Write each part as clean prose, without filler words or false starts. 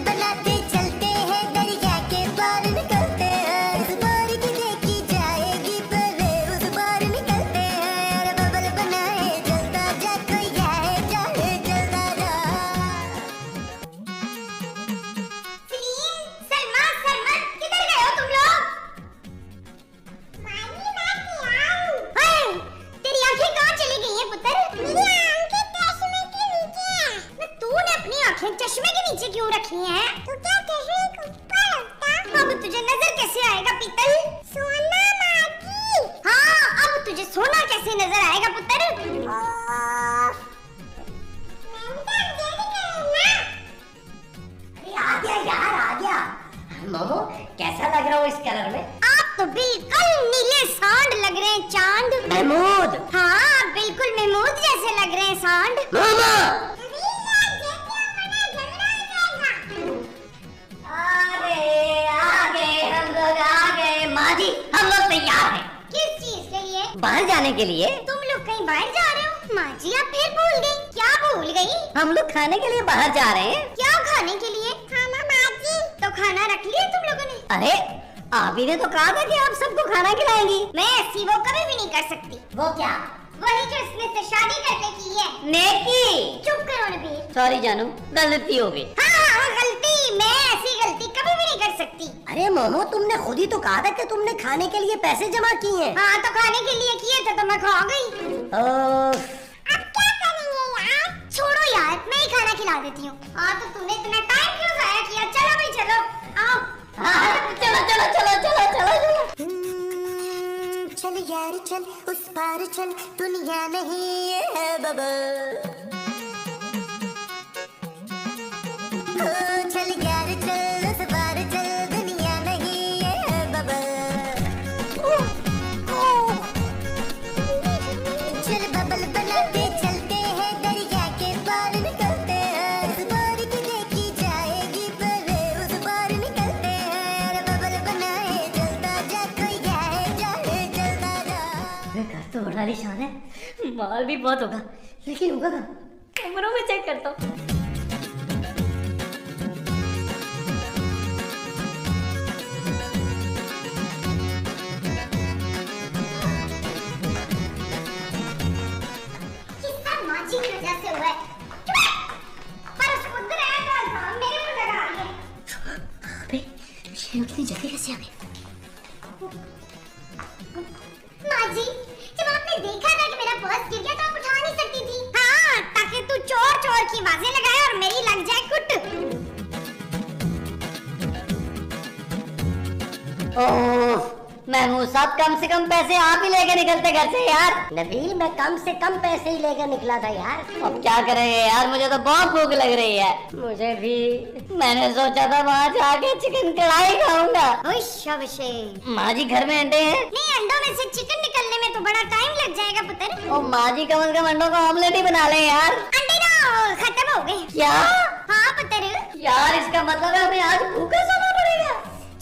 बनाते चलते हैं, दरिया के पार निकलते हैं। इस बार की देखी जाएगी पहले उस बार निकलते हैं। अरे बबल बनाए जलता जा, कोई आए जाए जलता जा। सलमान सलमान किधर गए हो तुम लोग? तेरी आंखें कहाँ चली गई हैं पुत्र? मेरी आंखें चश्मे के नीचे हैं। तूने अपनी आंखें चश्मे के नीचे क्यों रखी हैं? तो क्या चश्मे को ऊपर रखता? अब तुझे नजर कैसे आएगा पीतल? सोना माजी। हाँ, अब तुझे सोना कैसे नजर आएगा पुत्र? आ गया यार, आ गया। मोमो कैसा लग रहा हूँ इस कलर में? आप तो बिल्कुल नीले सांड लग रहे हैं, चांद। महमूद। हाँ, बिल्कुल महमूद जैसे लग रहे हैं सांड। मोमो माजी, हम लोग तैयार हैं। किस चीज के लिए? बाहर जाने के लिए। तुम लोग कहीं बाहर जा रहे हो? माँ जी आप फिर भूल गई। क्या भूल गई? हम लोग खाने के लिए बाहर जा रहे हैं। क्या खाने के लिए? खाना माँ जी। तो खाना रख लिया तुम लोगों ने? अरे आप ही ने तो कहा था कि आप सबको खाना खिलाएंगी। मैं ऐसी वो कभी भी नहीं कर सकती। वो क्या? वही जो इसने से शादी करके की है। नेकी। चुप करो नबील। सॉरी जानू, गलती हो गई। हाँ, गलती। मैं ऐसी गलती कभी भी नहीं कर सकती। अरे मोमो तुमने खुद ही तो कहा था कि तुमने खाने के लिए पैसे जमा किए हैं। हाँ तो खाने के लिए किए थे तो मैं खा गई। ओह, अब क्या करेंगे यार? छोड़ो यार, मैं ही खाना खिला देती हूँ। हाँ तो तूने इतना टाइम क्यों जाया किया? चलो भाई चलो, आओ। हाँ, चलो चलो चलो चलो चलो चलो। चल यार चल, उस पार चल, दुनिया नहीं ये है बबल। चल यार चल, उस पार चल, दुनिया नहीं ये है बबल। चल बबल बनाते चलते हैं, दरिया के पार निकलते हैं। इस बार की देखी जाएगी पहले उस बार निकलते हैं। अरे बबल बनाए जलता जा, कोई आए जाए जलता जा। घर तो बड़ा आलीशान है, माल भी बहुत होगा, लेकिन होगा कहाँ? कमरों में चेक करता हूँ। माजी की वजह से हुआ है। पर उस उधर आया था इल्जाम मेरे पे लगा रही है। अबे ये उतनी जल्दी कैसे आ गई? माजी, जब आपने देखा था कि मेरा पर्स गिर गया तो आप उठा नहीं सकती थी। हाँ, ताकि तू चोर चोर की आवाजें लगाए और मेरी लग जाए कुट। ओह महमूद साहब, कम से कम पैसे आप ही लेके निकलते घर से यार। नबील मैं कम से कम पैसे ही लेकर निकला था यार। अब क्या करेंगे यार, मुझे तो बहुत भूख लग रही है। मुझे भी, मैंने सोचा था वहाँ जाके चिकन कढ़ाई खाऊंगा। माँ जी घर में अंडे हैं? नहीं, अंडों में से चिकन निकलने में तो बड़ा टाइम लग जाएगा पुत्र। ओ माँ जी कम से कम अंडों का ऑमलेट ही बना ले यार। अंडे ना खत्म हो गए। क्या? हाँ पुत्र। यार इसका मतलब है हमें आज भूखा सोना पड़ेगा।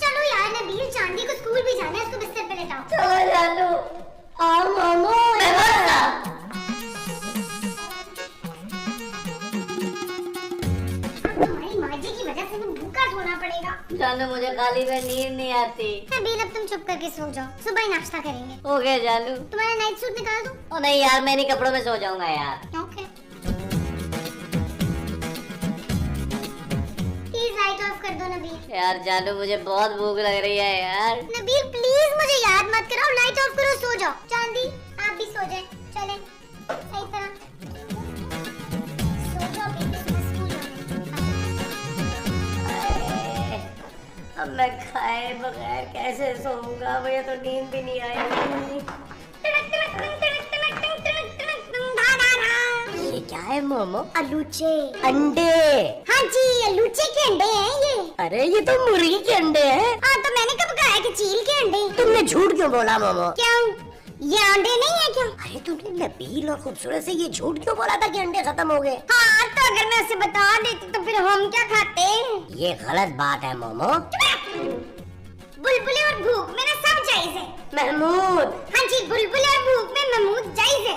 चलो यार नबील, चांदी को स्कूल भी जाना है, उसको बिस्तर पे लेटाओ। चलो जानू। आओ मोमो। तुम्हारी माजी की वजह से मैं भूखा सोना पड़ेगा। जानू मुझे खाली में नींद नहीं आती। नबील अब तुम चुप करके सो जाओ, सुबह ही नाश्ता करेंगे। ओके जानू। तुम्हारा नाइट सूट निकाल दूं? ओ नहीं यार, मैं नहीं कपड़ों में सो जाऊंगा यार। ओके। प्लीज लाइट ऑफ कर दो नबील। यार जानू मुझे बहुत भूख लग रही है यार। नबील प्लीज मुझे याद मत कराओ, लाइट ऑफ करो, सो जाओ। चांदी आप भी सो जाए, चलें सही तरह सो जाओ। स्कूल अरे, अब मैं खाए बगैर कैसे सोऊंगा? मुझे तो नींद भी नहीं आएगी। ये क्या है मोमो? अलूचे। अंडे? हाँ जी, अलूचे के अंडे हैं ये। अरे ये तो मुर्गी के अंडे हैं। हाँ तो मैंने कब कहा है कि चील के अंडे? तुमने झूठ क्यों बोला मोमो? क्यों? ये अंडे नहीं है क्या? अरे तुमने नबील और खूबसूरत से ये झूठ क्यों बोला था कि अंडे खत्म हो गए? हाँ तो अगर मैं उसे बता देती तो फिर हम क्या खाते? ये गलत बात है मोमो। बुलबुले और भूख में ना सब जायज है। महमूद। हाँ जी, बुलबुले और भूख में महमूद जायज है।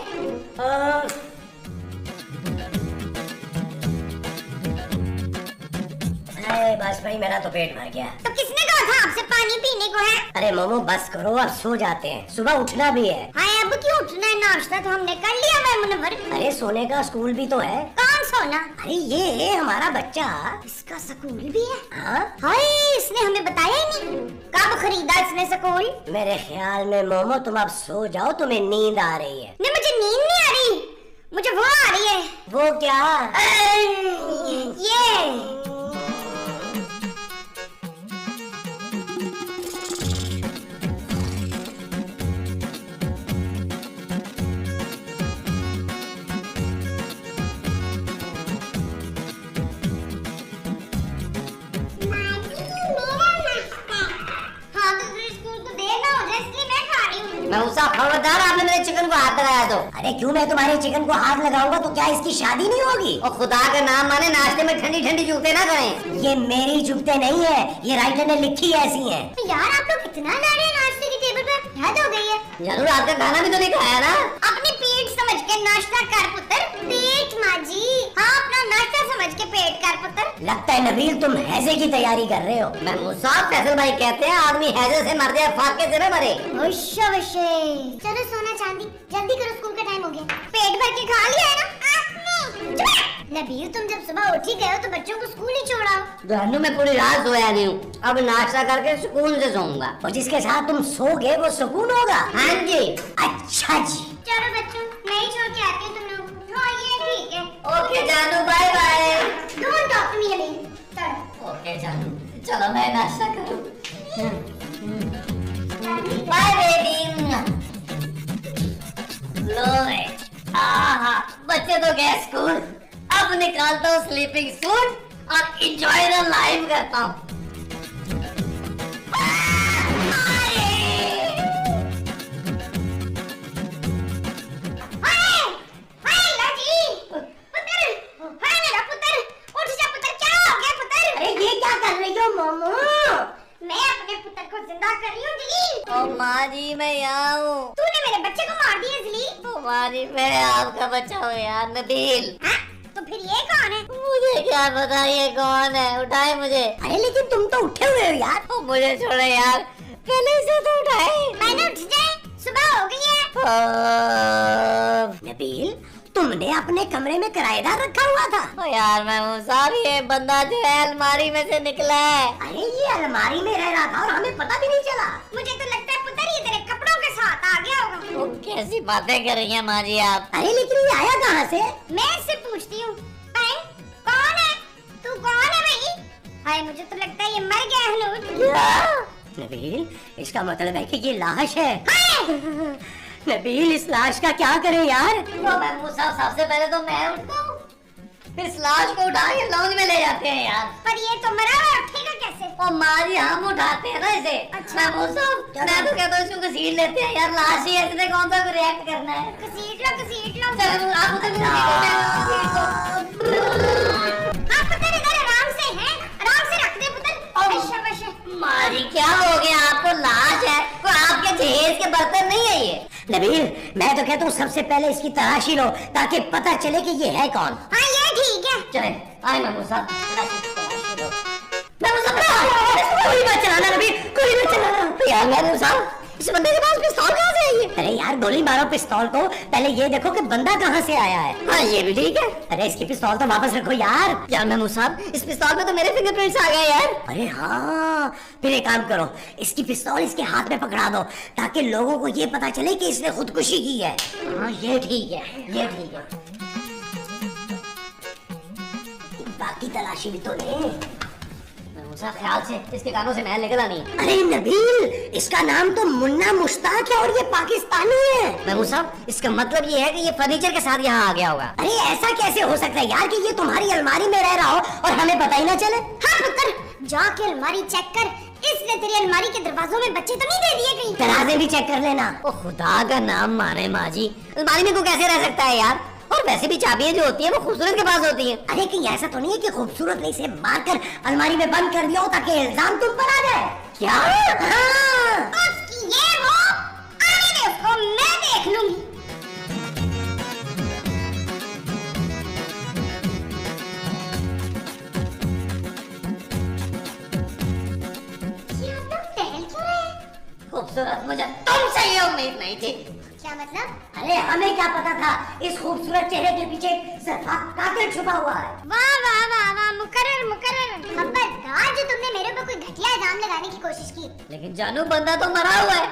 अरे बस भाई, मेरा तो पेट भर गया। तो किसने कहा था आपसे पानी पीने को है? अरे मोमो बस करो, अब सो जाते हैं, सुबह उठना भी है। हाँ अब क्यों उठना है, नाश्ता तो हमने कर लिया मैं मुनव्वर। अरे सोने का स्कूल भी तो है। कौन सोना? अरे ये है हमारा बच्चा। इसका स्कूल भी है? हाँ हाय इसने हमें बताया ही नहीं। कब खरीदा इसने स्कूल? मेरे ख्याल में मोमो तुम अब सो जाओ, तुम्हें नींद आ रही है। नहीं मुझे नींद नहीं आ रही, मुझे वो आ रही है। वो क्या? ये मैं उसा खबरदार, आपने मेरे चिकन को हाथ लगाया तो। अरे क्यों मैं तुम्हारे चिकन को हाथ लगाऊंगा तो क्या इसकी शादी नहीं होगी? और खुदा का नाम माने नाश्ते में ठंडी ठंडी जूते ना करें। ये मेरी जूते नहीं है, ये राइटर ने लिखी ऐसी है। यार आप लोग कितना ला रहे हैं नाश्ते की टेबल पे, हद हो गई है। जरूर आपका खाना भी तो नहीं खाया ना। अपने पेट समझ के नाश्ता कर पुत्र। पेट माँ जी, हाँ अपना नाश्ता समझ के पेट कर पुत्र। लगता है नबील तुम हैजे की तैयारी कर रहे हो। मैं मुसाफ फैसल भाई कहते हैं आदमी हैजे से मर जाए, फाके से न मरे। चलो सोना चांदी, जल्दी करो स्कूल का टाइम हो गया। पेट भर के खा लिया है ना आपने? नबील तुम जब सुबह उठ ही गए हो तो बच्चों को स्कूल ही छोड़ाओ। दोनों में पूरी रात सोया नहीं हूँ, अब नाश्ता करके सुकून से सोऊंगा। और जिसके साथ तुम सोगे वो सुकून होगा। हाँ जी। अच्छा जी। चलो बच्चों मैं ही छोड़ के आती हूँ तुम लोग। हाँ ये ठीक है। ओके जानू, bye bye. Don't talk to me Nabeel. चलो। ओके जानू, चलो मैं नाश्ता करूँ। Bye baby. लो आहा, बच्चे तो गए स्कूल, अब निकालता हूँ स्लीपिंग सूट और एंजॉय द लाइफ करता हूँ। माँ जी मैं यहाँ हूँ। तूने मेरे बच्चे को मार दिया जलील। माँ जी मैं आपका बच्चा हूँ यार, नबील। तो फिर ये कौन है? मुझे क्या पता ये कौन है, उठाए मुझे। अरे लेकिन तुम तो उठे हुए हो यार। मुझे छोड़ो यार, पहले से तो उठाए। मैंने उठ जाए, सुबह हो गई है। नबील तुमने अपने कमरे में किराएदार रखा हुआ था? ओ यार मैं साहब, ये बंदा जो है अलमारी में से निकला है। अरे ये अलमारी में रह रहा था और हमें पता भी नहीं चला। मुझे तो लगता है पुत्र ये तेरे कपड़ों के साथ आ गया होगा। कैसी बातें कर रही हैं माँ जी आप? अरे लेकिन ये आया कहाँ से? मैं इससे पूछती हूँ, कौन है तू? कौन है भाई? हाय मुझे तो लगता है ये मर गया है। नबील इसका मतलब है कि ये लाश है। नबील इस लाश का क्या करें यार? तो मैं सबसे पहले तो मैं उठता हूँ, फिर इस लाश को उठा के लॉन्ज में ले जाते हैं यार। पर ये तो मरा हुआ, उठेगा कैसे? और मारी हम उठाते हैं ना इसे। अच्छा मैं तो कहता हूँ इसको घसीट लेते हैं यार, लाश ही है, इसने कौन सा रिएक्ट करना है। घसीट लो चलो आप उसे पुत्र इधर आराम से हैं, आराम से रख दे पुत्र। मारी क्या हो गया आपको? लाश है, कोई आपके जहेज के बर्तन नहीं है ये। नबील मैं तो कहता हूँ सबसे पहले इसकी तलाशी लो ताकि पता चले कि ये है कौन। हाँ ये ठीक है। चले आए महमूद साहब, तलाशी लो। महमूद साहब कोई मत चलाना नबील, कोई मत चलाना। यार महमूद साहब इस बंदे के पास पिस्तौल कहाँ से आई है? अरे यार गोली मारो पिस्तौल को, पहले ये देखो कि बंदा कहाँ से आया है। हाँ ये भी ठीक है। अरे इसकी पिस्तौल तो वापस रखो यार। यार महमूद साहब इस पिस्तौल पे तो मेरे फिंगरप्रिंट्स आ गए यार। अरे हाँ फिर एक काम करो, इसकी पिस्तौल इसके हाथ में पकड़ा दो ताकि लोगों को ये पता चले कि इसने खुदकुशी की है। हाँ ये ठीक है, ये ठीक है। बाकी तलाशी भी तो ले। ख्याल से इसके कानों से महल निकला नहीं। अरे नबील इसका नाम तो मुन्ना मुश्ताक है और ये पाकिस्तानी है। महमूद साहब इसका मतलब ये है कि ये फर्नीचर के साथ यहाँ आ गया होगा। अरे ऐसा कैसे हो सकता है यार कि ये तुम्हारी अलमारी में रह रहा हो और हमें पता ही ना चले। हाँ पुत्र जाके अलमारी चेक कर, इसने तेरी अलमारी के दरवाजों में बच्चे तो नहीं दे दिए कहीं? दरवाजे भी चेक कर लेना। ओ खुदा का नाम माने माँ जी, अलमारी में को कैसे रह सकता है यार? और वैसे भी चाबियां जो होती है वो खूबसूरत के पास होती हैं। अरे कहीं ऐसा तो नहीं है कि खूबसूरत ने इसे मारकर अलमारी में बंद कर दिया हो ताकि इल्जाम तुम पर आ जाए? क्या? हाँ। ये वो आने दे उसको, मैं देख लूंगी। खूबसूरत मुझे तुमसे ये उम्मीद नहीं थी। क्या मतलब? अरे हमें क्या पता था इस खूबसूरत चेहरे के पीछे कातिल छुपा हुआ है। वाह वाह वाह वाह, मुकर्रर मुकर्रर। खबरदार जो तुमने मेरे पर कोई घटिया इल्जाम लगाने की कोशिश की। लेकिन जानू बंदा तो मरा हुआ है।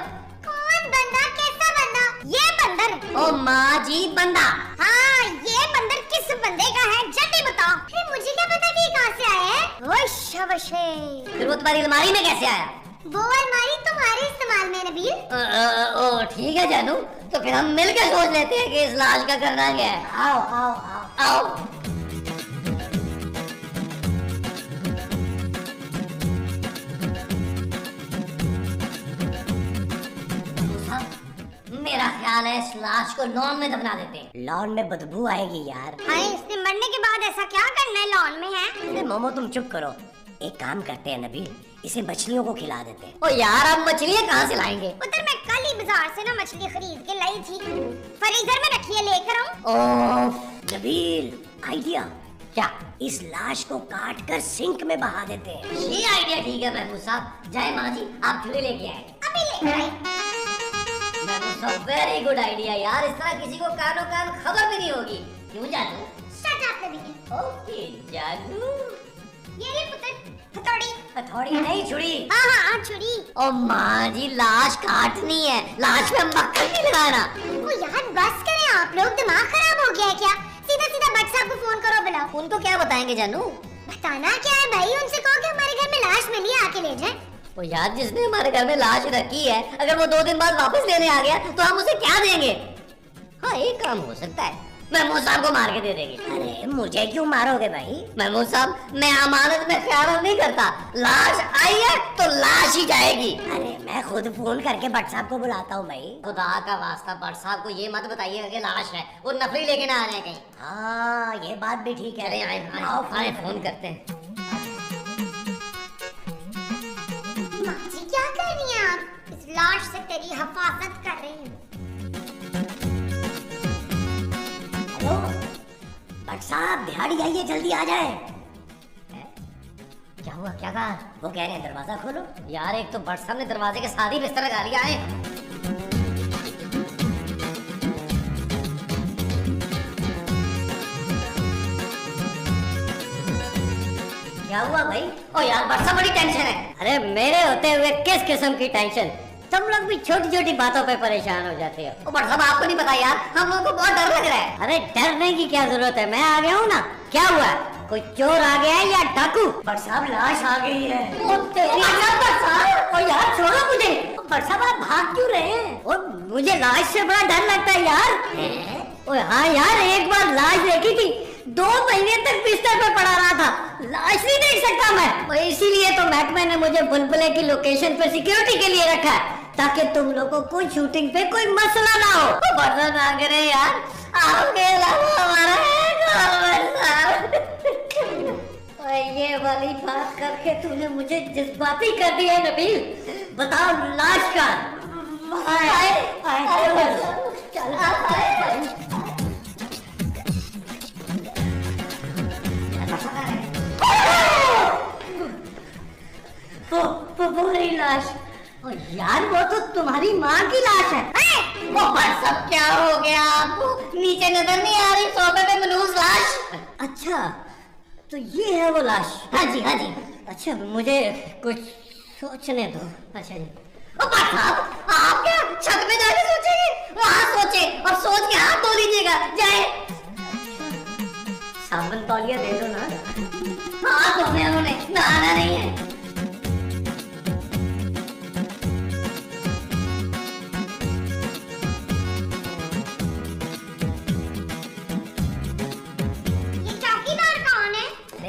कौन बंदा? कैसा बंदा? ये बंदर? ओ माँ जी बंदा। हाँ, ये बंदर किस बंदे का है जल्दी बताओ। फिर मुझे क्या पता कि ये कहाँ से आया है। ओश फिर वो तुम्हारी अलमारी में कैसे आया? वो अलमारी तुम्हारे इस्तेमाल में नबील। ओ ठीक है जानू, तो फिर हम मिलकर सोच लेते हैं कि इस लाश का करना क्या है। आओ आओ आओ आओ। मेरा ख्याल है इस लाश को लॉन में दफना देते हैं। लॉन में बदबू आएगी यार। हाय, इसने मरने के बाद ऐसा क्या करना है लॉन में है? अरे मोमो तुम चुप करो। एक काम करते हैं नबील, इसे मछलियों को खिला देते हैं। ओ यार अब मछलियाँ कहाँ से लाएंगे? उधर मैं कल ही बाजार से ना मछली खरीद के लाई थी, फ्रीजर में रखी है, लेकर आऊं? ओह नबील, आइडिया। क्या इस लाश को काट कर सिंक में बहा देते हैं? ये आइडिया ठीक है महमूद साहब। जय माँ जी, आप छुरी लेके आए। अभी लेकर आई। महमूद साहब वेरी गुड आइडिया यार। इस तरह किसी को कानो कान खबर भी नहीं होगी। क्यों जानू? Shut up Nabeel. ओके जानू। ये ले पुत्र, हथौड़ी। हथौड़ी नहीं, छुरी। हाँ छुरी। ओ माँ जी, लाश काटनी है, लाश में मक्खन नहीं लगाना। ओ यार बस करें आप लोग, दिमाग खराब हो गया है क्या? सीधा सीधा भट्ट साहब को फोन करो, बुलाओ। उनको क्या बताएंगे जानू? बताना क्या है भाई, उनसे कहो कि हमारे घर में लाश मिली है, आके ले जाए। ओ यार, जिसने हमारे घर में लाश रखी है, अगर वो 2 दिन बाद वापस लेने आ गया तो हम उसे क्या देंगे? हाँ एक काम हो सकता है, महमूद साहब को मार के दे देंगे। अरे मुझे क्यों मारोगे भाई? महमूद साहब, मैं अमानत में ख्याल नहीं करता। लाश आई है तो लाश ही जाएगी। अरे मैं खुद फोन करके भट्ट साहब को बुलाता हूँ भाई। खुदा का वास्ता भट्ट साहब को ये मत बताइएगा कि लाश है, वो नफरी लेके ना आ जाए कहीं। हाँ ये बात भी ठीक है। आए फोन करते हैं। माची क्या कर रही हैं आप? इस लाश से तेरी हिफाजत कर रही हूँ। हेलो भट्ट साहब, दिहाड़ी आइए, जल्दी आ जाए। क्या हुआ? क्या कहा? वो कह रहे हैं दरवाजा खोलो। यार एक तो भट्ट साहब ने दरवाजे के साथ ही बिस्तर लगा लिया है। क्या हुआ भाई? ओ यार भट्ट साहब, बड़ी टेंशन है। अरे मेरे होते हुए किस किस्म की टेंशन? तुम लोग भी छोटी छोटी बातों पे परेशान हो जाते हो। ओ भट्ट साहब, आपको नहीं पता यार, हम लोगों को बहुत डर लग रहा है। अरे डरने की क्या जरूरत है, मैं आ गया हूँ ना। क्या हुआ? कोई चोर आ गया है या डाकू? भट्ट साहब लाश आ गई है। ओ तेरी भट्ट साहब, ओ यार छोड़ो मुझे। भट्ट साहब आप भाग क्यों रहे हैं? ओ मुझे लाश से बड़ा डर लगता है यार। ओ हाँ यार, एक बार लाश देखी थी, 2 महीने तक बिस्तर पे पड़ा रहा था, लाश नहीं देख सकता मैं। इसीलिए तो महकमे ने मुझे बुलबुले की लोकेशन पे सिक्योरिटी के लिए रखा है, ताकि तुम लोगों को शूटिंग पे कोई मसला ना हो। बर्दाश्त ना करे यार, आपके अलावा हमारा ये वाली बात करके तूने मुझे जज्बाती कर दिया नबील। बताओ लाश का। वो रही लाश। ओ यार, वो तो तुम्हारी माँ की लाश है। वो भट्ट साहब, क्या हो गया आपको? नीचे नजर नहीं आ रही सोफे पे मनूस लाश? अच्छा तो ये है वो लाश। हाँ जी हाँ जी। अच्छा मुझे कुछ सोचने दो। अच्छा जी। ओ भट्ट साहब, आप क्या छत पे जाके सोचेंगे? वहाँ सोचे और सोच के हाथ धो लीजिएगा। जाए साबुन तौलिया दे दो ना। हाथ धोने उन्होंने, नहाना नहीं है।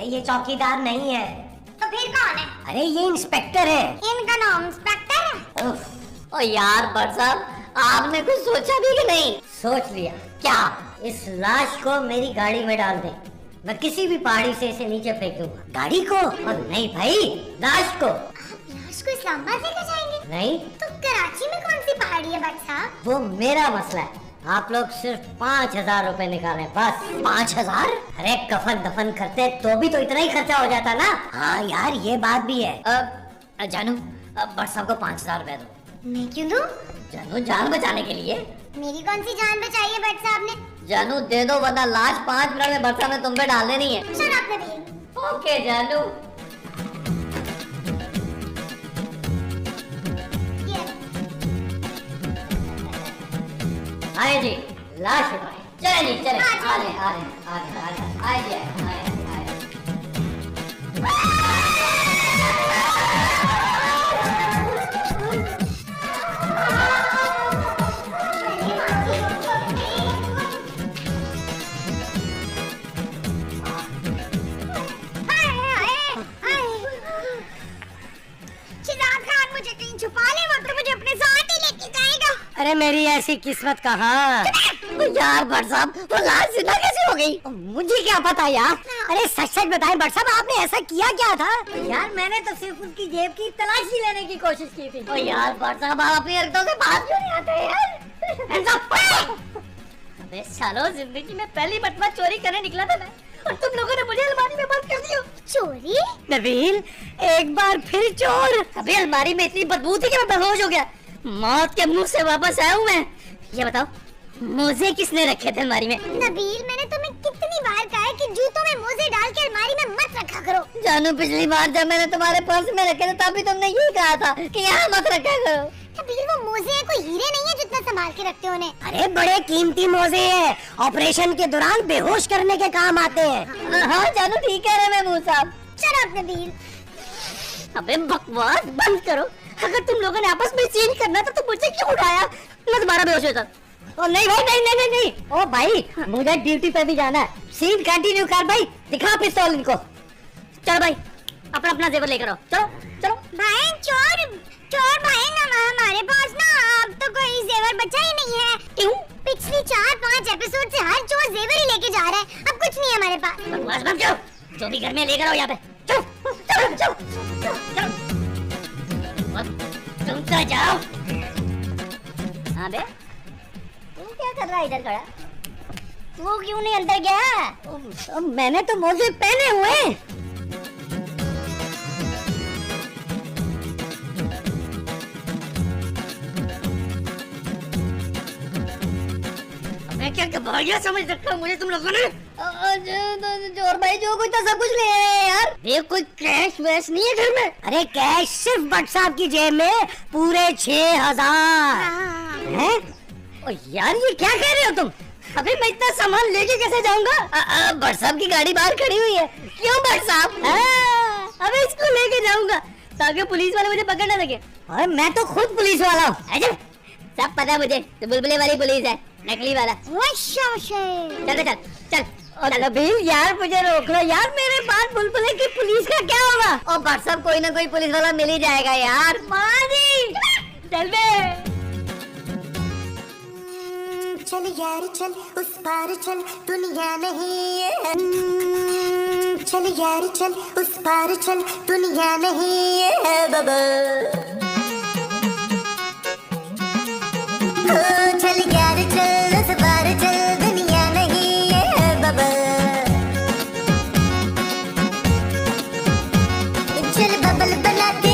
ये चौकीदार नहीं है। तो फिर कौन है? अरे ये इंस्पेक्टर है। इनका नाम इंस्पेक्टर है? ओ यार भट्ट साहब, आपने कुछ सोचा भी कि नहीं? सोच लिया। क्या? इस लाश को मेरी गाड़ी में डाल दें, मैं किसी भी पहाड़ी से इसे नीचे फेंक दूंगा। गाड़ी को? और नहीं भाई, लाश को। आप लाश को इस्लामाबाद लेकर जाएंगे? नहीं। तो कराची में कौन सी पहाड़ी है भट्ट साहब? वो मेरा मसला है, आप लोग सिर्फ 5000 रुपए निकालें बस। 5000? अरे कफन दफन करते तो भी तो इतना ही खर्चा हो जाता ना। हाँ यार ये बात भी है। जानू, भट्ट साहब को 5000 रुपए दो। मैं क्यों दूं? जानू जान बचाने के लिए। मेरी कौन सी जान बचाई है भट्ट साहब ने? जानू दे दो वरना लाश 5 मिनट में भट्ट साहब ने तुम पे डाल देनी है। Shut up Nabeel. ओके जानू। आए जी लाश उठाए, चले जी चले, आ रहे आ रहे आ रहे आ रहे, आए जी आए आए आए। शिजात खान मुझे कहीं छुपा ले, वो तो मुझे अपने साथ ही लेके जाएगा। अरे मेरी ऐसी किस्मत कहाँ। यार भट्ट साहब वो लाश जिंदा कैसे हो गई? मुझे क्या पता यार। अरे सच सच बताएं भट्ट साहब, आपने ऐसा किया क्या था? यार मैंने तो सिर्फ उसकी जेब की तलाशी लेने की कोशिश की थी। ओ यार भट्ट साहब आप अपनी हरकतों से बात क्यों नहीं आते यार? अबे सालो, जिंदगी में पहली मरतबा चोरी करने निकला था मैं, और तुम लोगों ने मुझे अलमारी में बंद कर दिया। चोरी? नबील एक बार फिर चोर। अबे अलमारी में इतनी बदबू थी कि मैं बेहोश हो गया। मौत के मुंह से वापस आया हूँ मैं। ये बताओ मोजे किसने रखे थे अलमारी में? नबील मैंने तुम्हें कितनी बार कहा है कि जूतों में मोजे डाल के अलमारी में मत रखा करो। जानू पिछली बार जब मैंने तुम्हारे पर्स में रखे थे तब भी तुमने यही कहा था कि यहाँ मत रखा करो। नबील वो मोजे हैं, कोई हीरे नहीं है जितना संभाल के रखते हो उन्हें। अरे बड़े कीमती मोजे हैं, ऑपरेशन के दौरान बेहोश करने के काम आते हैं। हाँ जानू ठीक कह रहे महमूद साहब। Shut up Nabeel. अबे बकवास बंद करो। अगर तुम लोगों ने आपस में सीन करना था तो मुझे क्यों उठाया? मैं तुम्हारा बेहोश होता। ओ नहीं भाई नहीं नहीं नहीं नहीं। ओ भाई मुझे ड्यूटी पे भी जाना है। सीन कंटिन्यू कर भाई, दिखा पिस्तौल इनको। चलो भाई अपना अपना जेवर लेकर आओ, चलो चलो। भाई चोर चोर भाई ना, हमारे पास ना अब तो कोई जेवर बचा ही नहीं है। क्यों? पिछली 4-5 एपिसोड से हर चोर जेवर ही लेके जा रहा है, अब कुछ नहीं है हमारे पास। बकवास बंद करो, जो भी घर में लेकर आओ यहाँ पे। चलो चलो चलो चलो। तुम तो जाओ। हाँ बे तू क्या कर रहा है इधर खड़ा? तू क्यों नहीं अंदर गया? मैंने तो मोजे पहने हुए। मैं क्या गवाहिया समझ रखा हूँ मुझे तुम लोगों ने? जोर भाई जो कुछ तो सब कुछ ले आए यार। ये कोई कैश वैश नहीं है घर में? अरे कैश सिर्फ भट्ट साहब की जेब में पूरे 6000 हैं। ओ यार ये क्या कह रहे हो तुम? अबे मैं इतना सामान लेके कैसे जाऊंगा? भट्ट साहब की गाड़ी बाहर खड़ी हुई है। क्यों भट्ट साहब? अबे इसको लेके जाऊंगा ताकि पुलिस वाले मुझे पकड़ न सके। अरे मैं तो खुद पुलिस वाला हूँ, सब पता है मुझे। तो बुलबुले वाली पुलिस है, नकली वाला। चल चल चल। और नबील यार मुझे रोक लो यार, मेरे बाद बुलबुले की पुलिस का क्या होगा? और भट्ट साहब कोई ना कोई पुलिस वाला मिल ही जाएगा यार। मारी चल बे। चल यार चल उस पार चल, दुनिया नहीं है। चल यार चल उस पार चल, दुनिया नहीं है बाबा। चल यार चल उस पार चल, दुनिया नहीं है बाबा। चल बबल बना के